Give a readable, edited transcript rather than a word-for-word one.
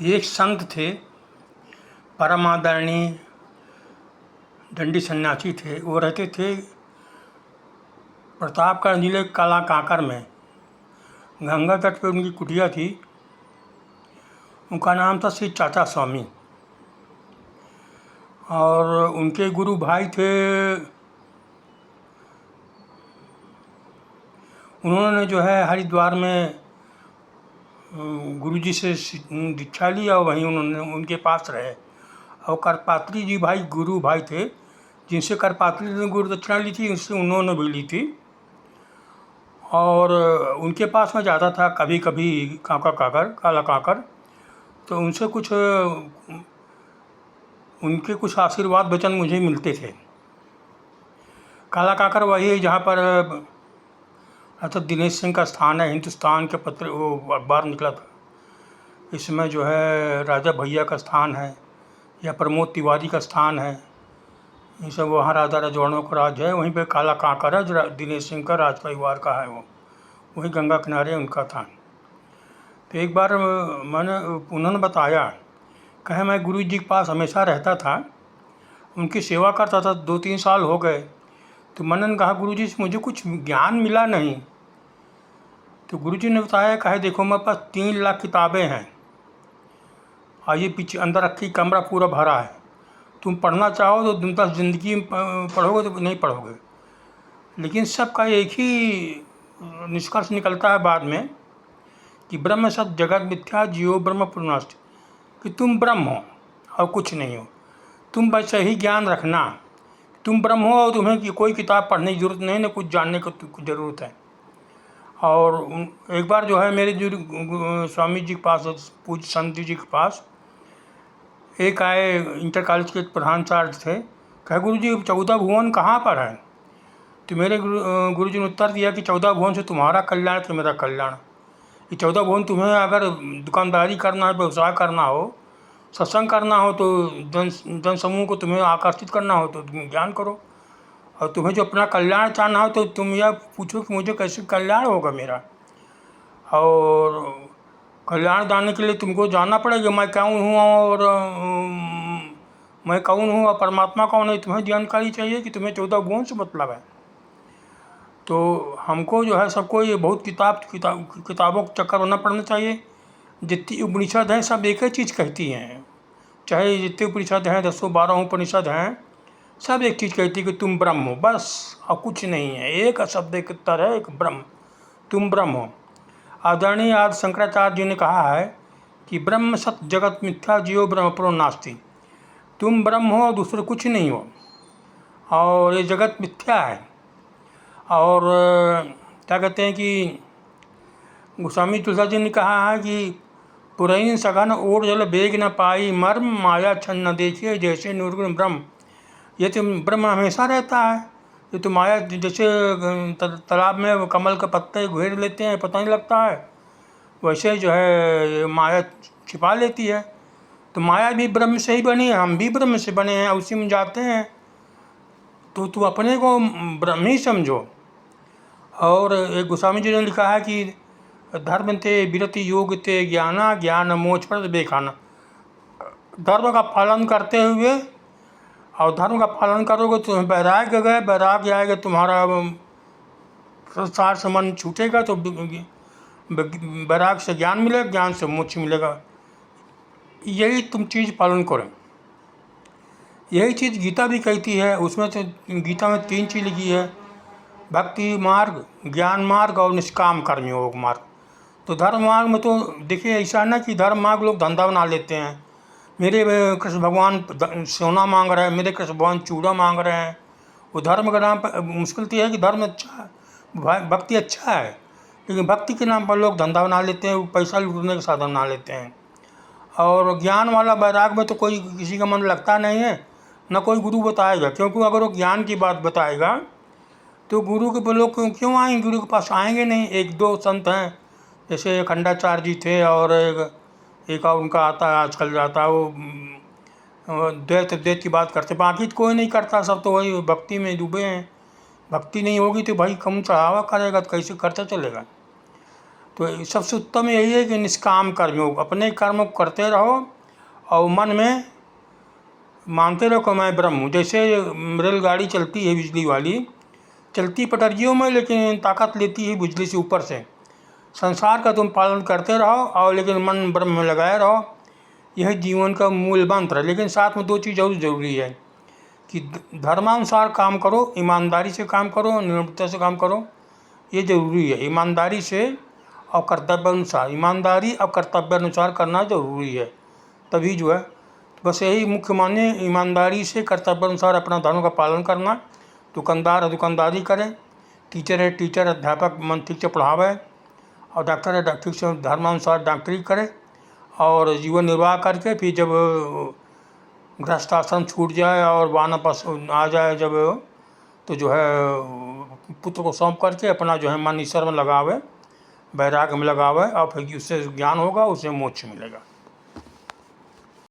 एक संत थे, परम आदरणीय दंडी सन्यासी थे। वो रहते थे प्रतापगढ़ जिले काला कांकर में। गंगा तट पे उनकी कुटिया थी। उनका नाम था श्री चाचा स्वामी। और उनके गुरु भाई थे, उन्होंने जो है हरिद्वार में गुरुजी से दीक्षा ली और वहीं उन्होंने उनके पास रहे। और करपात्री जी भाई गुरु भाई थे, जिनसे करपात्री ने गुरु दक्षिणा ली थी, उससे उन्होंने भी ली थी। और उनके पास मैं जाता था कभी कभी काला काकर। तो उनसे कुछ उनके कुछ आशीर्वाद वचन मुझे मिलते थे। काला काकर वही है जहाँ पर दिनेश सिंह का स्थान है। हिंदुस्तान के पत्र वो अखबार निकला था, इसमें जो है राजा भैया का स्थान है या प्रमोद तिवारी का स्थान है। ये सब वहाँ राजा रजवाड़ों का राज है। वहीं पे काला काकर है जो दिनेश सिंह का राज परिवार का है। वो वही गंगा किनारे उनका था। तो एक बार उन्होंने बताया, कहे मैं गुरु जी के पास हमेशा रहता था, उनकी सेवा करता था, 2-3 साल हो गए। तो मैंने कहा गुरु जी से मुझे कुछ ज्ञान मिला नहीं। तो गुरु जी ने बताया, कहे देखो मेरे पास 3 लाख किताबें हैं और ये पीछे अंदर रखी कमरा पूरा भरा है। तुम पढ़ना चाहो तो तुम 10 ज़िंदगी में पढ़ोगे तो नहीं पढ़ोगे। लेकिन सबका एक ही निष्कर्ष निकलता है बाद में कि ब्रह्म सत जगत मिथ्या जीव ब्रह्म पुनस्त, कि तुम ब्रह्म हो और कुछ नहीं हो। तुम बस यही ज्ञान रखना, तुम ब्रह्म हो और तुम्हें कोई किताब पढ़ने की ज़रूरत नहीं, न कुछ जानने की ज़रूरत है। और एक बार जो है मेरे जो स्वामी जी के पास, पूज्य संत जी के पास एक आए, इंटर कॉलेज के प्रधानाचार्य थे। कहे गुरु जी 14 भुवन कहाँ पर है? तो मेरे गुरु जी ने उत्तर दिया कि 14 भुवन से तुम्हारा कल्याण कि मेरा कल्याण। ये 14 भुवन तुम्हें अगर दुकानदारी करना है, व्यवसाय करना हो, सत्संग करना हो, तो जन समूह को तुम्हें आकर्षित करना हो तो तुम ज्ञान करो। और तुम्हें जो अपना कल्याण चाहना हो तो तुम यह पूछो कि मुझे कैसे कल्याण होगा मेरा। और कल्याण जानने के लिए तुमको जानना पड़ेगा मैं कौन हूँ और मैं कौन हूँ और परमात्मा कौन है। तुम्हें जानकारी चाहिए कि तुम्हें 14 भुवन से मतलब है। तो हमको जो है सबको ये बहुत किताबों के चक्कर होना पड़ना चाहिए। जितनी उपनिषद हैं सब एक ही चीज़ कहती हैं, चाहे जितने उपनिषद हैं 10-12 उपनिषद हैं, सब एक चीज़ कहती है कि तुम ब्रह्म हो, बस और कुछ नहीं है। एक शब्द एक उत्तर है, एक ब्रह्म, तुम ब्रह्म हो। आदरणीय आदि शंकराचार्य जी ने कहा है कि ब्रह्म सत्य जगत मिथ्या जीव ब्रह्म परो नास्ति। तुम ब्रह्म हो, दूसरे कुछ नहीं हो, और ये जगत मिथ्या है। और क्या कहते हैं कि गोस्वामी तुलसी जी ने कहा है कि पुरैन सघन ओर जल बेग न पाई, मर्म माया छन न देखिए जैसे निर्गुण ब्रह्म। ये तो ब्रह्म हमेशा रहता है। ये तो माया जैसे तालाब में कमल के पत्ते घेर लेते हैं, पता नहीं लगता है, वैसे जो है माया छिपा लेती है। तो माया भी ब्रह्म से ही बनी है, हम भी ब्रह्म से बने हैं, उसी में जाते हैं। तो तू अपने को ब्रह्म ही समझो। और एक गोस्वामी जी ने लिखा है कि धर्म ते विरति योग ते ज्ञाना, ज्ञान मोक्ष पर बेखाना। धर्म का पालन करते हुए, और धर्म का पालन करोगे तो वैराग्य गए, वैराग्य आएगा, तुम्हारा संसार से मन छूटेगा, तो वैराग्य से ज्ञान मिलेगा, ज्ञान से मोक्ष मिलेगा। यही तुम चीज़ पालन करो। यही चीज़ गीता भी कहती है। उसमें तो गीता में 3 चीज़ लिखी है, भक्ति मार्ग, ज्ञान मार्ग और निष्काम कर्म योग मार्ग। तो धर्म मार्ग में तो देखिए ऐसा ना कि धर्म मार्ग लोग धंधा बना लेते हैं। मेरे कृष्ण भगवान सोना मांग रहे हैं, मेरे कृष्ण भगवान चूड़ा मांग रहे हैं। वो धर्म के नाम पर मुश्किल तो है कि धर्म अच्छा है, भक्ति अच्छा है, लेकिन भक्ति के नाम पर लोग धंधा बना लेते हैं, पैसा लूटने का साधन बना लेते हैं। और ज्ञान वाला वैराग में तो कोई किसी का मन लगता नहीं है, न कोई गुरु बताएगा। क्योंकि अगर वो ज्ञान की बात बताएगा तो गुरु के लोग क्यों आएंगे, गुरु के पास आएंगे नहीं। 1-2 संत हैं, जैसे खंडाचार्य जी थे, और एक और उनका आता है आजकल जाता है, वो द्वैत की बात करते, बाकी तो कोई नहीं करता, सब तो वही भक्ति में डूबे हैं। भक्ति नहीं होगी तो भाई कम चढ़ावा करेगा तो कैसे करता चलेगा। तो सबसे उत्तम यही है कि निष्काम कर्मयोग, अपने कर्म को करते रहो और मन में मानते रहो कि मैं ब्रह्म हूँ। जैसे रेलगाड़ी चलती है बिजली वाली, चलती पटरियों में लेकिन ताकत लेती है बिजली से ऊपर से। संसार का तुम पालन करते रहो और लेकिन मन ब्रह्म में लगाए रहो, यह जीवन का मूल मंत्र है। लेकिन साथ में दो चीज़ और ज़रूरी है कि धर्मानुसार काम करो, ईमानदारी से काम करो, निर्भीकता से काम करो, ये ज़रूरी है। ईमानदारी से और कर्तव्य अनुसार, ईमानदारी और कर्तव्य अनुसार करना ज़रूरी है, तभी जो है बस यही मुख्य माने। ईमानदारी से कर्तव्य अनुसार अपना धर्म का पालन करना। दुकानदार है दुकानदारी करे, टीचर है टीचर, अध्यापक मन ठीक से पढ़ावे, और डॉक्टर है ठीक से धर्मानुसार डॉक्टरी करे, और जीवन निर्वाह करके फिर जब गृहस्थ आश्रम छूट जाए और वानप्रस्थ आ जाए जब, तो जो है पुत्र को सौंप करके अपना जो है मन ईश्वर में लगावे, वैराग्य में लगावे, और फिर उससे ज्ञान होगा, उससे मोक्ष मिलेगा।